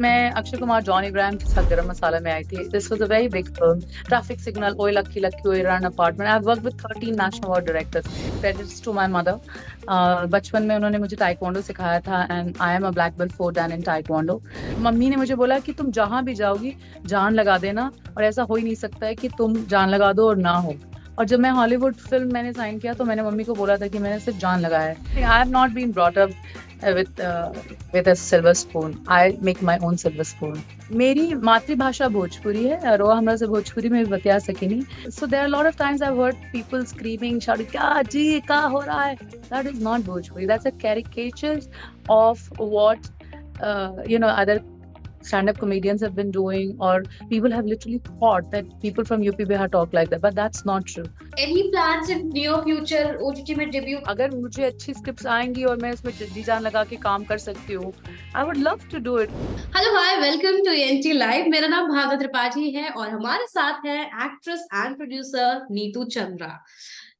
मैं अक्षय कुमार जॉन इब्राहिम के साथ गरम मसाला में आई थी. This was a very big film. Traffic signal, Oye lucky lucky, Oye Rann apartment. I have worked with 13 national award directors. Credits to my mother. बचपन में उन्होंने मुझे ताइक्वांडो सिखाया था and I am a black belt 4 dan in taekwondo. Mummy ने मुझे बोला कि तुम जहां भी जाओगी जान लगा देना, और ऐसा हो ही नहीं सकता है कि तुम जान लगा दो और ना हो. और जब मैं हॉलीवुड फिल्म मैंने साइन किया तो मैंने मम्मी को बोला था कि मैंने सिर्फ जान लगाया है. I have not been brought up with with a silver spoon. I make my own silver spoon. मेरी मातृभाषा भोजपुरी है और वो हमरा से भोजपुरी में भी बतिया सकेनी. So there are a lot of times I've heard people screaming, shouting, क्या जी क्या हो रहा है? That is not Bhojpuri. That's a caricature of what other stand-up comedians have been doing, or people have literally thought that people from UP Bihar talk like that, but that's not true. Any plans in near future OTT में debut? अगर मुझे अच्छी scripts आएंगी और मैं उसमें जी जान लगा के काम कर सकती हूँ, I would love to do it. Hello hi, welcome to NT live. मेरा नाम भागवत त्रिपाठी है और हमारे साथ है actress and producer Neetu Chandra.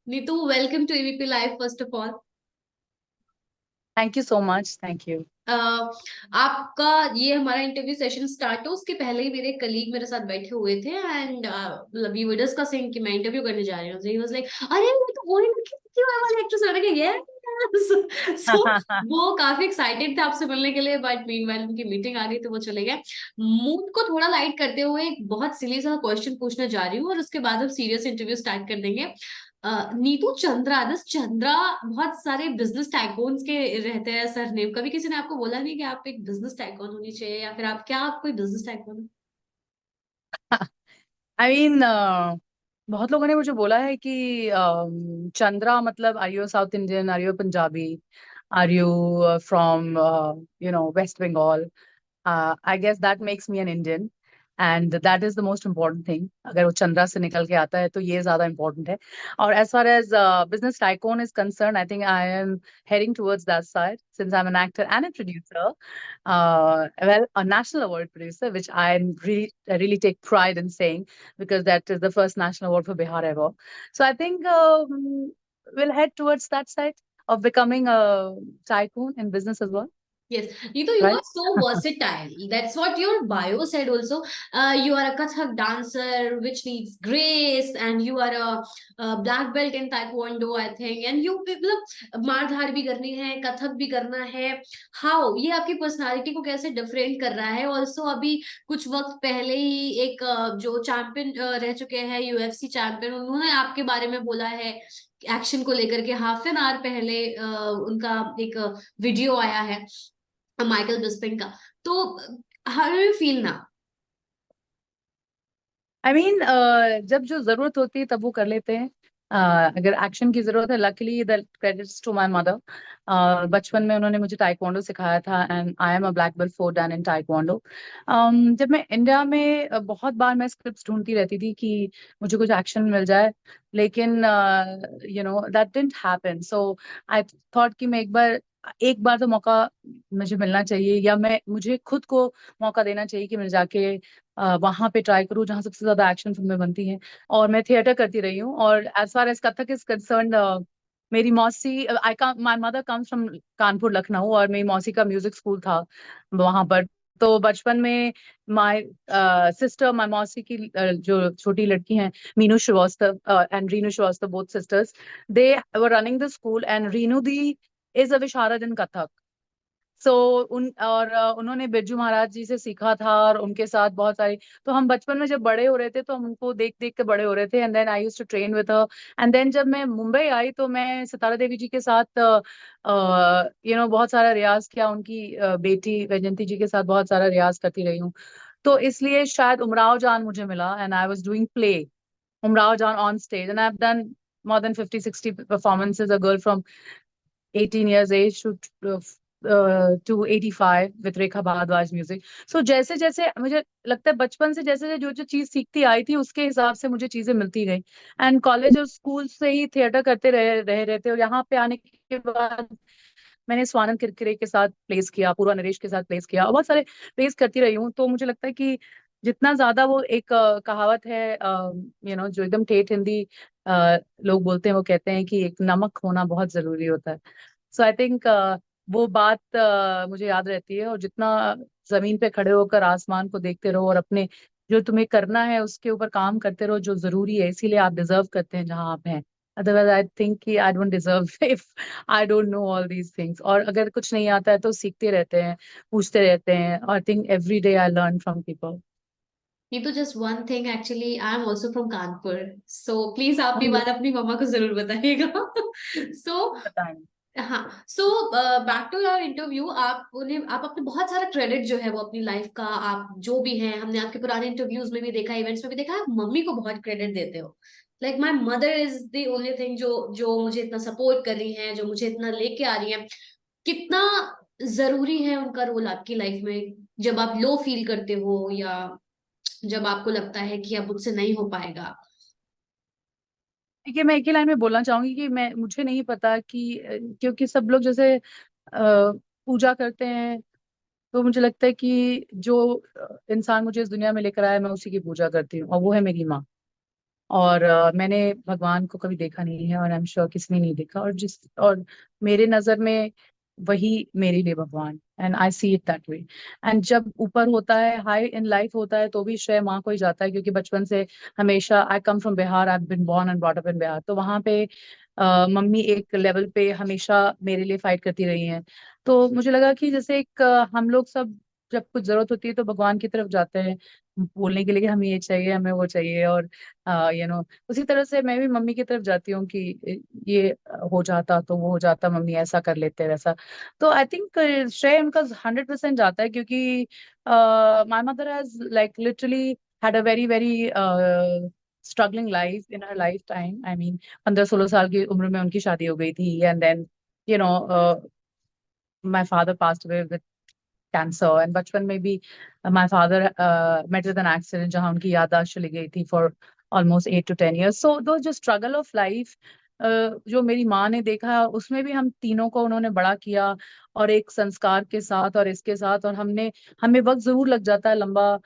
Neetu, welcome to ABP live first of all. Thank you so much. Thank you. आपका ये हमारा इंटरव्यू सेशन स्टार्ट हो उसके पहले ही मेरे कलीग मेरे साथ बैठे हुए थे एंड वी वर डिस्कसिंग कि मैं इंटरव्यू करने जा रही हूँ। ही वाज लाइक, अरे ये तो वही लड़की वाली एक्ट्रेस है। मैंने कहा सो वो काफी एक्साइटेड थे आपसे मिलने के लिए, बट मीनवाइल उनकी मीटिंग आ गई तो वो चले गए। मूड को थोड़ा लाइट करते हुए एक बहुत सिली सा क्वेश्चन पूछने जा रही हूँ और उसके बाद हम सीरियस इंटरव्यू स्टार्ट कर देंगे। नीतू चंद्रा, दिस चंद्रा बहुत सारे बिजनेस टाइकून्स के रहते हैं सरनेम। कभी किसी ने आपको बोला नहीं कि आप एक बिजनेस टाइकून होनी चाहिए, या फिर आप कोई बिजनेस टाइकून? आई मीन बहुत लोगों ने मुझे बोला है कि चंद्रा मतलब are you South Indian, are you Punjabi, are you from West Bengal. I guess that makes me an Indian, and that is the most important thing. अगर वो चंद्रा से निकल के आता है तो ये ज्यादा important है. और as far as business tycoon is concerned, I think I am heading towards that side since I'm an actor and a producer. Well, a national award producer, which I really take pride in saying, because that is the first national award for Bihar ever. So I think we'll head towards that side of becoming a tycoon in business as well, Yes, you right? are so versatile. That's what your bio said also. You are a Kathak dancer, which needs grace, and you are a black belt in Taekwondo, I think. And you मतलब मारधाड़ भी करनी है, कथक भी करना है. How ये आपकी personality को कैसे डिफरेंट कर रहा है? ऑल्सो अभी कुछ वक्त पहले ही एक जो चैंपियन रह चुके हैं, यूएफसी चैंपियन, उन्होंने आपके बारे में बोला है एक्शन को लेकर के। हाफ एन आवर पहले उनका एक वीडियो आया है माइकल बिस्पिन का। तो हाउ डू यू फील ना? आई मीन जब जो जरूरत होती है तब वो कर लेते हैं. अगर एक्शन की जरूरत है, luckily the credits to my mother. बचपन में उन्होंने मुझे ताइक्वांडो सिखाया था and I am a black belt 4 dan in taekwondo. जब मैं इंडिया में बहुत बार मैं स्क्रिप्ट्स ढूंढती रहती थी कि मुझे कुछ एक्शन मिल जाए, लेकिन that didn't happen. So I thought कि मैं एक बार तो मौका मुझे मिलना चाहिए, या मुझे खुद को मौका देना चाहिए कि मैं जाके वहां पे ट्राई करूँ जहाँ सबसे ज्यादा एक्शन फिल्में बनती हैं. और मैं थिएटर करती रही हूँ. और as far as Kathak is concern, मेरी मौसी, I my mother comes from Kanpur Lucknow, और मेरी मौसी का म्यूजिक स्कूल था वहां पर. तो बचपन में माय सिस्टर, माय मौसी की जो छोटी लड़की हैं, Meenu Srivastava and Reenu Srivastava, both sisters, they were running the school, and Reenu di is a visharad in Kathak. So उन्होंने बिरजू महाराज जी से सीखा था, और उनके साथ बहुत सारी. तो हम बचपन में जब बड़े हो रहे थे तो हम उनको देख देख के बड़े हो रहे थे, and then I used to train with her. And then जब मैं मुंबई आई तो मैं सितारा देवी जी के साथ बहुत सारा रियाज किया. उनकी बेटी वैजयंती जी के साथ बहुत सारा रियाज करती रही हूँ. तो इसलिए शायद उमराव जान मुझे मिला, and I was doing play Umrao Jaan on stage, and I have done more than 50-60 performances. A girl from 18 years age to 85 with Rekha Bhardwaj music. So जैसे जैसे मुझे लगता है बचपन से जैसे जो जो चीज सीखती आई थी उसके हिसाब से मुझे चीजें मिलती गई. एंड कॉलेज और स्कूल से ही थिएटर करते रहे थे, और यहाँ पे आने के बाद मैंने स्वानंद किरकिरे के साथ प्लेस किया, पूर्वा नरेश के साथ प्लेस किया, और बहुत सारे प्लेस करती रही हूँ. तो मुझे लगता है कि जितना ज्यादा वो एक कहावत है, जो एकदम ठेठ हिंदी लोग बोलते हैं, वो कहते हैं कि एक नमक होना बहुत जरूरी होता है. सो आई थिंक वो बात मुझे याद रहती है. और जितना जमीन पे खड़े होकर आसमान को देखते रहो और अपने जो तुम्हें करना है उसके ऊपर काम करते रहो, जो जरूरी है, इसीलिए आप डिजर्व करते हैं जहां आप हैं। अदरवाइज आई थिंक कि I don't deserve if I don't know all these things. और अगर कुछ नहीं आता है तो सीखते रहते हैं, पूछते रहते हैं। I think every day I learn from people. ये तो just one thing, actually I am also from Kanpur, so please आप भी बात अपनी मम्मा को जरूर बताइएगा। सो बताएं। हाँ, so back to your interview, आप अपने बहुत सारा क्रेडिट जो है वो अपनी लाइफ का, आप जो भी हैं, हमने आपके पुराने इंटरव्यूज में भी देखा, इवेंट्स में भी देखा, आप मम्मी को बहुत क्रेडिट देते हो। Like my mother is the only thing जो जो मुझे इतना सपोर्ट कर रही है, जो मुझे इतना लेके आ रही है। कितना जरूरी है उनका रोल आपकी लाइफ में, जब आप लो फील करते हो या जब आपको लगता है कि अब मुझसे नहीं हो पाएगा? देखिए, मैं एक ही लाइन में बोलना चाहूंगी कि मैं मुझे नहीं पता कि क्योंकि सब लोग जैसे पूजा करते हैं, तो मुझे लगता है कि जो इंसान मुझे इस दुनिया में लेकर आया, मैं उसी की पूजा करती हूँ, और वो है मेरी माँ। और मैंने भगवान को कभी देखा नहीं है, और आई एम श्योर किसी ने नहीं देखा, और मेरे नजर में वही मेरे लिए भगवान, and I see it that way. And जब ऊपर होता है, हाई इन लाइफ होता है, तो भी श्रेय माँ को ही जाता है, क्योंकि बचपन से हमेशा, I come from Bihar, I been born and brought up in Bihar, तो वहां पे मम्मी एक लेवल पे हमेशा मेरे लिए फाइट करती रही हैं। तो मुझे लगा कि जैसे एक हम लोग सब जब कुछ जरूरत होती है तो भगवान की तरफ जाते हैं बोलने के लिए कि हमें ये चाहिए, हमें वो चाहिए, और उसी तरह से मैं भी मम्मी की तरफ जाती हूँ कि ये हो जाता तो वो हो जाता, मम्मी ऐसा कर लेते वैसा। तो आई थिंक श्रेय उनका 100% जाता है, क्योंकि my mother has like literally had a very very struggling life in her life time. I mean 15-16 साल की उम्र में उनकी शादी हो गई थी, and then you know my father passed away with cancer. And बचपन में भी my father met with an accident, जहां उनकी याददाश्त चली गई थी for almost 8 to 10 years। So दो जो स्ट्रगल ऑफ लाइफ जो मेरी माँ ने देखा, उसमें भी हम तीनों को उन्होंने बड़ा किया, और एक संस्कार के साथ और इसके साथ। और हमें वक्त जरूर लग जाता है लंबा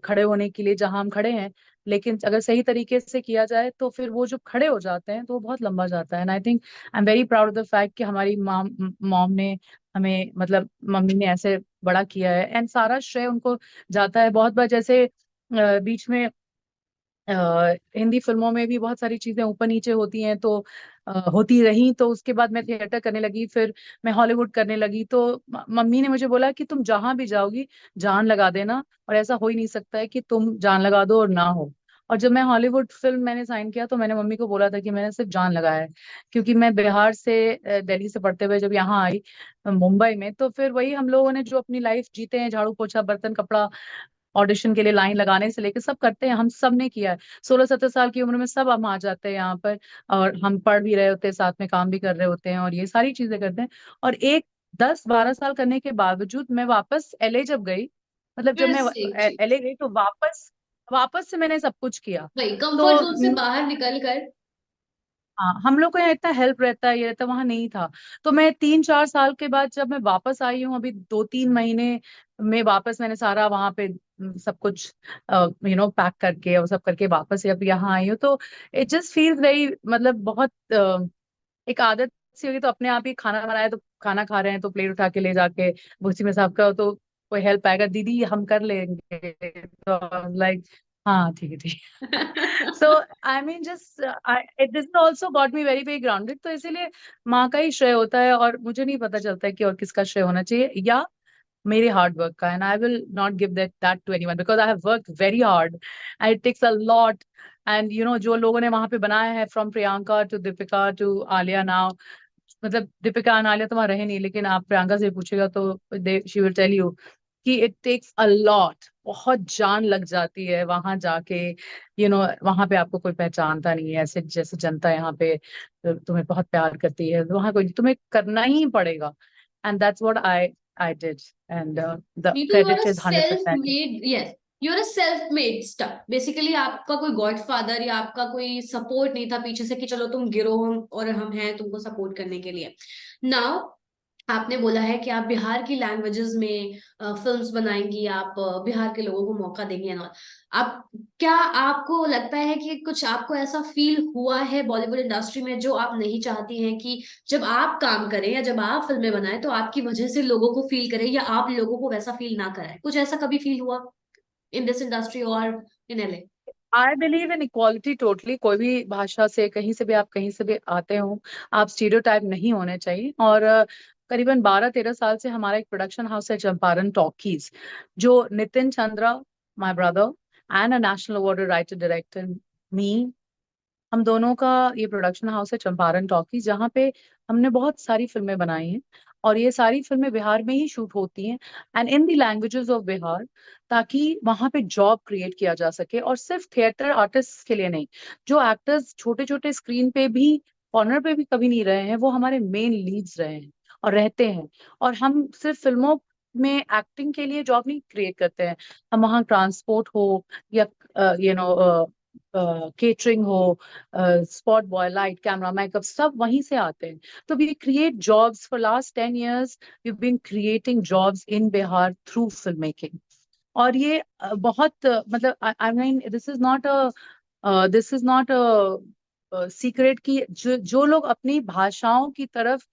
खड़े होने के लिए जहां हम खड़े हैं, लेकिन अगर सही तरीके से किया जाए तो फिर वो जो खड़े हो जाते हैं तो वो बहुत लंबा जाता है। And I think I am very proud of the fact कि हमारी मॉम ने हमें, मतलब मम्मी ने ऐसे बड़ा किया है, एंड सारा श्रेय उनको जाता है। बहुत बार जैसे बीच में हिंदी फिल्मों में भी बहुत सारी चीजें ऊपर नीचे होती हैं, तो होती रही, तो उसके बाद मैं थिएटर करने लगी, फिर मैं हॉलीवुड करने लगी, तो मम्मी ने मुझे बोला कि तुम जहां भी जाओगी जान लगा देना, और ऐसा हो ही नहीं सकता है कि तुम जान लगा दो और ना हो। और जब मैं हॉलीवुड फिल्म मैंने साइन किया, तो मैंने मम्मी को बोला था कि मैंने सिर्फ जान लगाया है, क्योंकि मैं बिहार से दिल्ली से पढ़ते हुए जब यहाँ आई मुंबई में, तो फिर वही हम लोगों ने जो अपनी लाइफ जीते हैं, झाड़ू पोछा बर्तन कपड़ा, ऑडिशन के लिए लाइन लगाने से लेकर सब करते हैं, हम सब ने किया है। 16-17 साल की उम्र में सब हम आ जाते हैं यहाँ पर, और हम पढ़ भी रहे होते हैं, साथ में काम भी कर रहे होते हैं, और ये सारी चीजें करते हैं। और एक 10-12 साल करने के बावजूद मैं वापस एलए जब गई, मतलब जब फिर मैं से जी, एलए गई, तो वापस वापस से मैंने सब कुछ किया। वही कंफर्ट तो जोन से बाहर निकल कर। हाँ, हम लोग को यहाँ इतना हेल्प रहता है, ये रहता है, वहां नहीं था। तो मैं 3-4 साल के बाद जब मैं वापस आई हूँ, अभी 2-3 महीने में वापस मैंने सारा वहां पे सब कुछ पैक करके और सब करके वापस अब यहाँ आई हूँ, तो इट जस्ट फील्स वेरी, मतलब बहुत एक आदत सी होगी। तो अपने आप ही खाना बनाया, तो खाना खा रहे हैं तो प्लेट उठा के ले जाके भूसी में साफ करो, तो कोई हेल्प आएगा, दीदी हम कर लेंगे, तो लाइक हाँ ठीक है ठीक है। So I mean just this also got me very very grounded, तो इसीलिए माँ का ही श्रेय होता है, और मुझे नहीं पता चलता है कि और किसका श्रेय होना चाहिए, या मेरे हार्ड वर्क का। And I will not give that to anyone, because I have work very hard and it takes a lot. And जो लोगों ने वहां पे बनाया है, from Priyanka to Deepika to Alia now, मतलब दीपिका और आलिया तो वहां रहे नहीं, लेकिन आप प्रियंका से पूछेगा तो दे शी विल टेल यू कि इट टेक्स अ लॉट, बहुत जान लग जाती है वहां जाके। वहां पे आपको कोई पहचानता नहीं है, ऐसे जैसे जनता यहाँ पे तुम्हें बहुत प्यार करती है, वहां कोई, तुम्हें करना ही पड़ेगा। And that's what I did, and the Neetu, you are a credit is hundred self percent made, yes, you are a self made stuff basically. आपका कोई गॉडफादर या आपका कोई सपोर्ट नहीं था पीछे से कि चलो तुम गिरो हम और हम हैं तुमको सपोर्ट करने के लिए। नाउ आपने बोला है कि आप बिहार की लैंग्वेजेस में फिल्म्स बनाएंगी, आप बिहार के लोगों को मौका देंगी एंड ऑल। आप, क्या आपको लगता है कि कुछ आपको ऐसा फील हुआ है बॉलीवुड इंडस्ट्री में जो आप नहीं चाहती हैं कि जब आप काम करें या जब आप फिल्में बनाएं तो आपकी वजह से लोगों को फील करें, या आप लोगों को वैसा फील ना कराएं? कुछ ऐसा कभी फील हुआ इन दिस इंडस्ट्री और in LA? I believe in equality totally. कोई भी भाषा से, कहीं से भी आप कहीं से भी आते हो, आप स्टीरियोटाइप नहीं होने चाहिए। और करीबन 12-13 साल से हमारा एक प्रोडक्शन हाउस है चंपारण टॉकीज, जो Nitin Chandra, my brother, and a national award writer director, me, हम दोनों का ये प्रोडक्शन हाउस है चंपारण टॉकीज, जहाँ पे हमने बहुत सारी फिल्में बनाई हैं। और ये सारी फिल्में बिहार में ही शूट होती हैं, and in the languages of Bihar, ताकि वहां पे जॉब क्रिएट किया जा सके। और सिर्फ थिएटर आर्टिस्ट के लिए नहीं, जो एक्टर्स छोटे छोटे स्क्रीन पे भी, कॉर्नर पे भी कभी नहीं रहे हैं, वो हमारे मेन लीड्स रहे हैं और रहते हैं। और हम सिर्फ फिल्मों में एक्टिंग के लिए जॉब नहीं क्रिएट करते हैं, हम वहाँ ट्रांसपोर्ट हो, या केटरिंग हो, spot boy, light, camera, makeup, सब वहीं से आते हैं। तो we create jobs for last 10 years। We been creating jobs in Bihar through film making. और ये बहुत मतलब, I mean, this is not a secret कि जो लोग अपनी भाषाओं की तरफ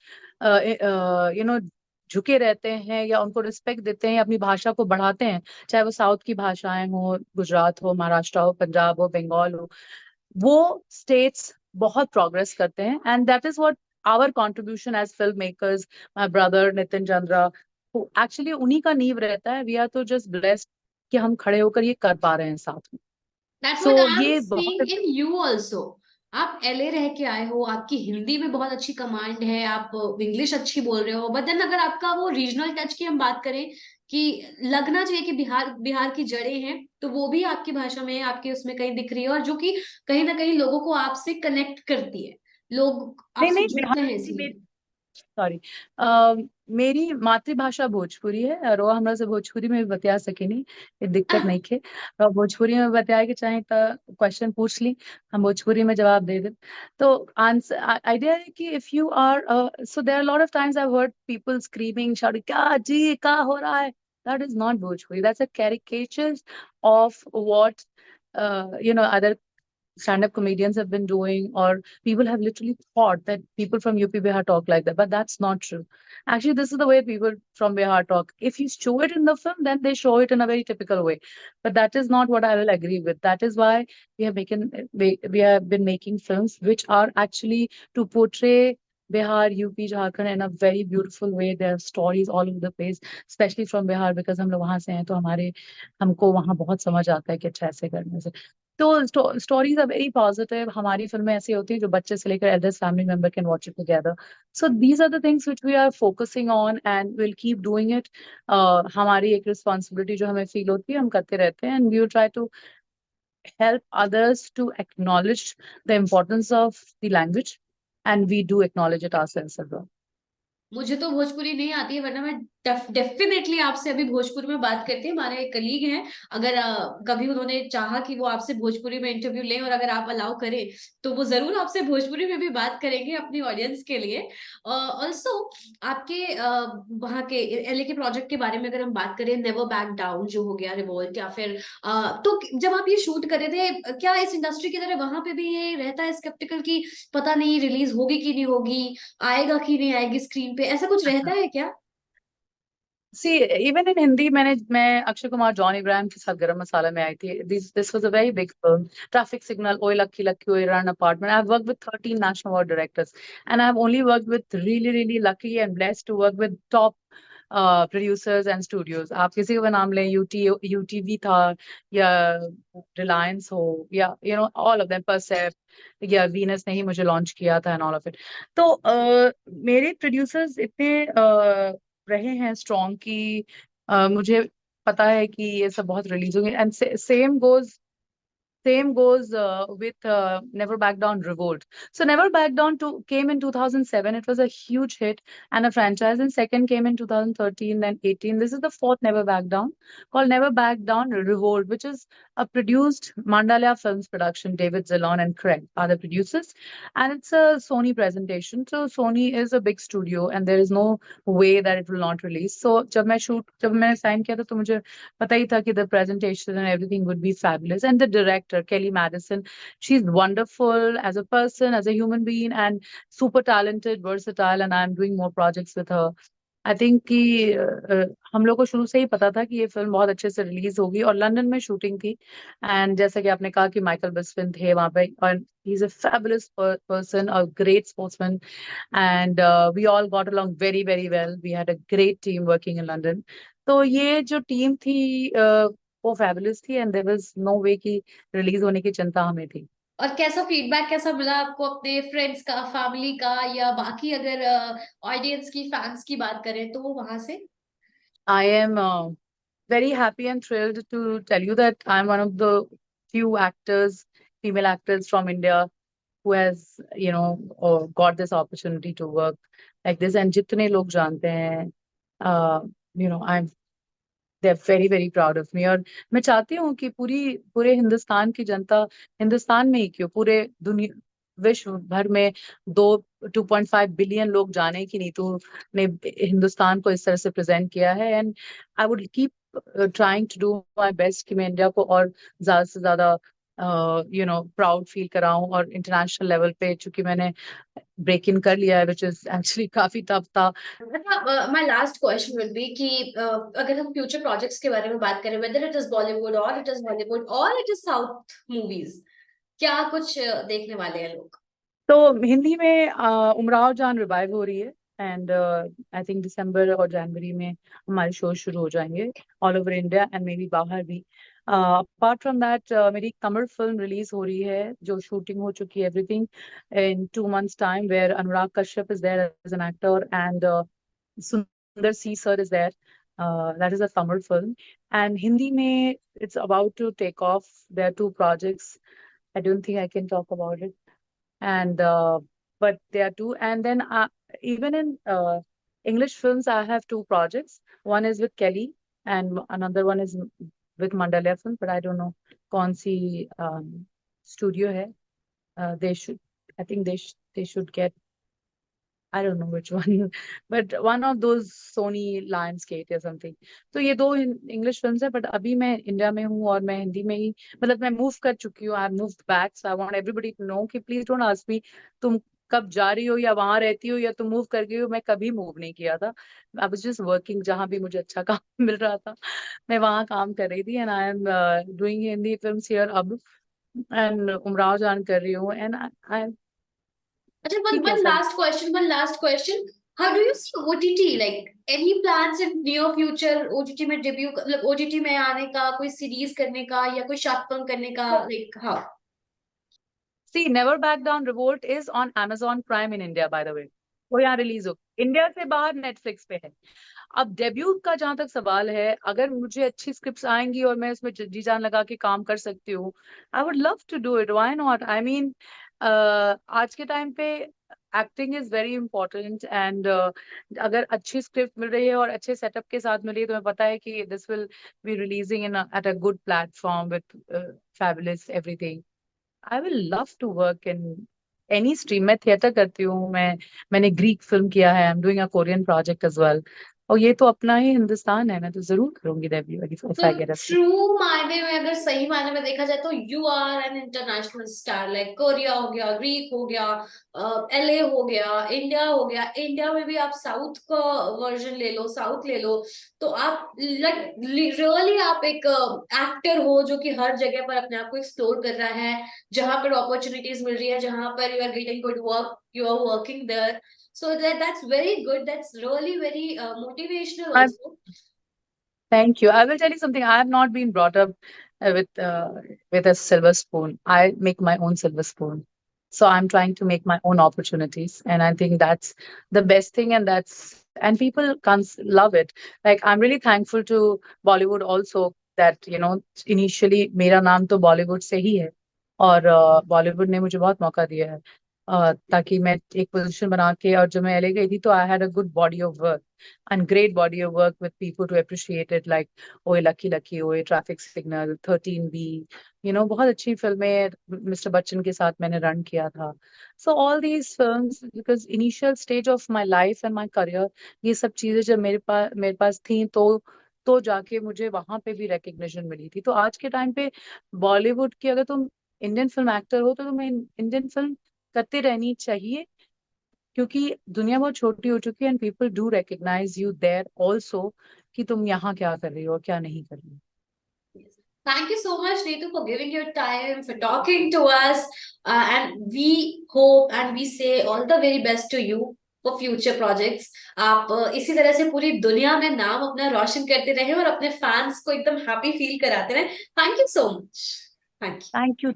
झुके रहते हैं, या उनको रिस्पेक्ट देते हैं, या अपनी भाषा को बढ़ाते हैं, चाहे वो साउथ की भाषाएं हो, गुजरात हो, महाराष्ट्र हो, पंजाब हो, बंगाल हो, वो स्टेट्स बहुत प्रोग्रेस करते हैं। And that is what our contribution as film makers, my brother Nitin Chandra, actually उन्हीं का नींव रहता है। वी आर तो जस्ट ब्लेस्ड कि हम खड़े होकर ये कर पा रहे हैं साथ में। That's what so I am ये बहुत, सीइंग इन यू आल्सो। आप एलए रह के आए हो, आपकी हिंदी में बहुत अच्छी कमांड है, आप इंग्लिश अच्छी बोल रहे हो, बट देन अगर आपका वो रीजनल टच की हम बात करें कि लगना चाहिए कि बिहार बिहार की जड़ें हैं, तो वो भी आपकी भाषा में, आपके उसमें कहीं दिख रही है, और जो कि कहीं ना कहीं लोगों को आपसे कनेक्ट करती है, लोग नहीं आपसे नहीं, जुड़ते बिहार हैं की इसलिए। सॉरी, मेरी मातृभाषा भोजपुरी है, और वो हमरा से भोजपुरी में भी बतिया सकेनी, ये दिक्कत नहीं के। भोजपुरी में बतिया के चाहे तो क्वेश्चन पूछ ली, हम भोजपुरी में जवाब दे दे। तो आंसर आइडिया है कि if you are, so there are lot of times I heard people screaming, shouting, क्या जी क्या हो रहा है, that is not Bhojpuri, that's a caricature of what other stand-up comedians have been doing, or people have literally thought that people from UP Bihar talk like that, but that's not true. Actually, this is the way people from Bihar talk. If you show it in the film, then they show it in a very typical way, but that is not what I will agree with. That is why we have been making films which are actually to portray Bihar, UP, Jharkhand in a very beautiful way. There are stories all over the place, especially from Bihar, because हम लोग वहाँ से हैं, तो हमको वहाँ बहुत समझ आता है कि अच्छा ऐसे करने से। तो स्टोरीज आर वेरी पॉजिटिव। हमारी फिल्में ऐसी होती है जो बच्चे से लेकर elders family member can watch it together. So these are the things which we are focusing on and will keep doing it. हमारी एक रिस्पॉन्सिबिलिटी जो हमें फील होती है, हम करते रहते हैं, and we will try to help others to acknowledge the importance of the language, and we do acknowledge it ourselves as well. मुझे तो भोजपुरी नहीं आती है, वरना मैं डेफिनेटली आपसे अभी भोजपुरी में बात करती। हमारे एक कलीग हैं, अगर कभी उन्होंने चाहा कि वो आपसे भोजपुरी में इंटरव्यू लें और अगर आप अलाउ करें तो वो जरूर आपसे भोजपुरी में भी बात करेंगे अपनी ऑडियंस के लिए। ऑल्सो आपके वहाँ के एलए के प्रोजेक्ट के बारे में अगर हम बात करें, नेवर बैक डाउन जो हो गया, रिवोल्ट, या फिर तो जब आप ये शूट कर रहे थे, क्या इस इंडस्ट्री की तरह वहां पे भी ये रहता है स्केप्टिकल कि पता नहीं रिलीज होगी कि नहीं होगी, आएगा कि नहीं आएगी स्क्रीन पे, ऐसा कुछ रहता है क्या? सी इवन इन हिंदी, मैं अक्षय कुमार, जॉन इब्राहिम के साथ गरम मसाला में आई थी। This was a very big film. Traffic signal, Oye lucky lucky, Oye Rann apartment, I have worked with 13 national award directors, and I have only worked with really really lucky and blessed to work with top producers and studios. आप किसी का नाम लें, UTV था, या रिलायंस हो, या all of them, परसेप, या वीनस ने ही मुझे लॉन्च किया था, एंड ऑल ऑफ इट। तो मेरे प्रोड्यूसर्स इतने रहे हैं स्ट्रॉन्ग कि मुझे पता है कि ये सब बहुत रिलीज होंगे। And same goes with Never Back Down, Revolt. So Never Back Down came in 2007. It was a huge hit and a franchise. And second came in 2013, then 18. This is the fourth Never Back Down, called Never Back Down, Revolt, which is produced Mandalaya Films production. David Zalon and Craig are the producers, and it's a Sony presentation. So Sony is a big studio, and there is no way that it will not release. So जब मैंने sign किया था तो मुझे पता ही था कि the presentation and everything would be fabulous. And the director Kelly Madison, she's wonderful as a person, as a human being, and super talented, versatile. And I'm doing more projects with her. I think कि हम लोग को शुरू से ही पता था कि ये फिल्म बहुत अच्छे से रिलीज होगी, और लंदन में शूटिंग थी। एंड जैसा कि आपने कहा कि माइकल बिस्पिन थे वहां पे, और he is a fabulous person, a great sportsman, and we all got along very very well. We had a great team working in London. तो ये जो टीम थी वो फैबुलस थी, and there was no way कि release होने की चिंता हमें थी। और कैसा फीडबैक कैसा मिला आपको अपने फ्रेंड्स का, फैमिली का, या बाकी अगर ऑडियंस की, फैंस की बात करें तो वहां से? I am very happy and thrilled to tell you that I'm one of the few actors, female actors from India who has, got this opportunity to work like this. And जितने लोग जानते हैं, I'm they're very very proud of me। और मैं चाहती हूँ कि पूरे हिंदुस्तान की जनता, हिंदुस्तान में ही क्यों, पूरे दुनिया, विश्व भर में 2.5 बिलियन लोग जाने कि नीतू ने हिंदुस्तान को इस तरह से प्रेजेंट किया है। And I would keep trying to do my best कि मैं इंडिया को और ज्यादा से ज्यादा प्राउड फील कराऊं। और इंटरनेशनल लेवल पे चूंकि मैंने ब्रेक इन कर लिया है, विच इज एक्चुअली काफी टफ था। My last question will be कि अगर हम फ्यूचर प्रोजेक्ट्स के बारे में बात करें, वेदर इट इज बॉलीवुड और इट इज हॉलीवुड और इट इज साउथ मूवीज, क्या कुछ देखने वाले हैं लोग? तो हिंदी में उमराव जान रिवाइव हो रही है, एंड आई थिंक दिसंबर और जनवरी में हमारे शो शुरू हो जाएंगे all over India and may be बाहर भी। अपार्ट फ्रॉम दैट मेरी तमिल फिल्म रिलीज हो रही है, जो शूटिंग हो चुकी है everything, in 2 months time, where Anurag Kashyap is there as an actor and Sundar C sir is there. That is a Tamil film. And Hindi mein, it's about to take off. There are two projects. I don't think I can talk about it. And but there are two. And then even in English films I have two projects. One is with Kelly, and another one is with Mandalaya Film, but I don't know kaun si studio hai। They should, I think they should get, I don't know which one, but one of those Sony Lionsgate or something। तो ये दो English films है, but अभी मैं India में हूँ और मैं हिंदी में ही, मतलब मैं मूव कर चुकी हूँ। I moved back, so I want everybody to know कि प्लीज डोंट आस्क मी तुम कब जा रही हो या वहां रहती हो या तुम मूव कर गई हो। मैं कभी मूव नहीं किया था। आई वाज जस्ट वर्किंग, जहां भी मुझे अच्छा काम मिल रहा था मैं वहां काम कर रही थी। And I am doing Hindi films here अब, एंड उमराव जान कर रही हूँ। एंड आई अच्छा, ठीक है सब। one last question. How do you see OTT? Like any plans in near future OTT में debut, मतलब OTT में आने का, कोई सीरीज करने का या कोई शॉर्ट फिल्म करने का, like how? See, Never Back Down Revolt is on Amazon Prime in India, by the way। वो यहाँ रिलीज हो, इंडिया से बाहर नेटफ्लिक्स पे है। अब डेब्यूट का जहां तक सवाल है, अगर मुझे अच्छी स्क्रिप्ट्स आएंगी और मैं उसमें जी जान लगा के काम कर सकती हूँ, I would love to do it, why not. I mean आज के टाइम पे acting is very important, and अगर अच्छी स्क्रिप्ट मिल रही है और अच्छे सेटअप के साथ मिल रही है, तो मैं पता है कि this will be releasing in at a good platform with fabulous everything. I will love to work in any stream. मैं थिएटर करती हूँ, मैंने ग्रीक फिल्म किया है, I am doing a Korean project as well. और ये तो अपना ही हिंदुस्तान है, मैं तो जरूर करूंगी डेब्यू इफ तो आई गेट अ। ट्रू मायने में, अगर सही मायने में देखा जाए तो you are an international star. Like Korea हो गया, ग्रीक हो गया, LA हो गया, इंडिया हो गया। इंडिया में भी आप साउथ का वर्जन ले लो, साउथ ले लो, तो आप रियली आप एक एक्टर हो जो कि हर जगह पर अपने आप को एक्सप्लोर कर रहा है। जहां पर अपॉर्चुनिटीज मिल रही है, जहां पर you are getting good work, you are working there. So that's very good. That's really very motivational also. Thank you. I will tell you something. I have not been brought up with a silver spoon. I make my own silver spoon. So I'm trying to make my own opportunities, and I think that's the best thing. And people can love it. Like I'm really thankful to Bollywood also that initially मेरा नाम तो Bollywood से ही है, और Bollywood ने मुझे बहुत मौका दिया है। ताकि मैं एक पोजीशन बना के, और जब मैं एलए गई थी तो I had a good body of work and great body of work with people to appreciate it, like Oye lucky lucky, Oye traffic signal, 13B, बहुत अच्छी फिल्में मिस्टर बच्चन के साथ मैंने रन किया था. So all these films, because initial stage of my life and my career, ये सब चीजें जब मेरे पास थी, तो जाके मुझे वहां पे भी रिकग्निशन मिली थी. तो आज के टाइम पे बॉलीवुड की, अगर तुम इंडियन फिल्म एक्टर हो तो तुम्हें इंडियन फिल्म करते रहनी चाहिए, क्योंकि दुनिया बहुत छोटी हो चुकी है and people do recognise you there also, कि तुम यहाँ क्या कर रही हो और क्या नहीं कर रही हो. Thank you so much, Neetu, for giving your time, for talking to us. And we hope and we say all the very best to you for future projects. आप इसी तरह से पूरी दुनिया में नाम अपना रोशन करते रहे और अपने फैंस को एकदम हैप्पी फील कराते रहे. Thank you so much. Thank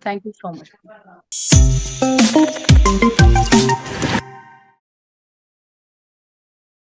thank you so much. You.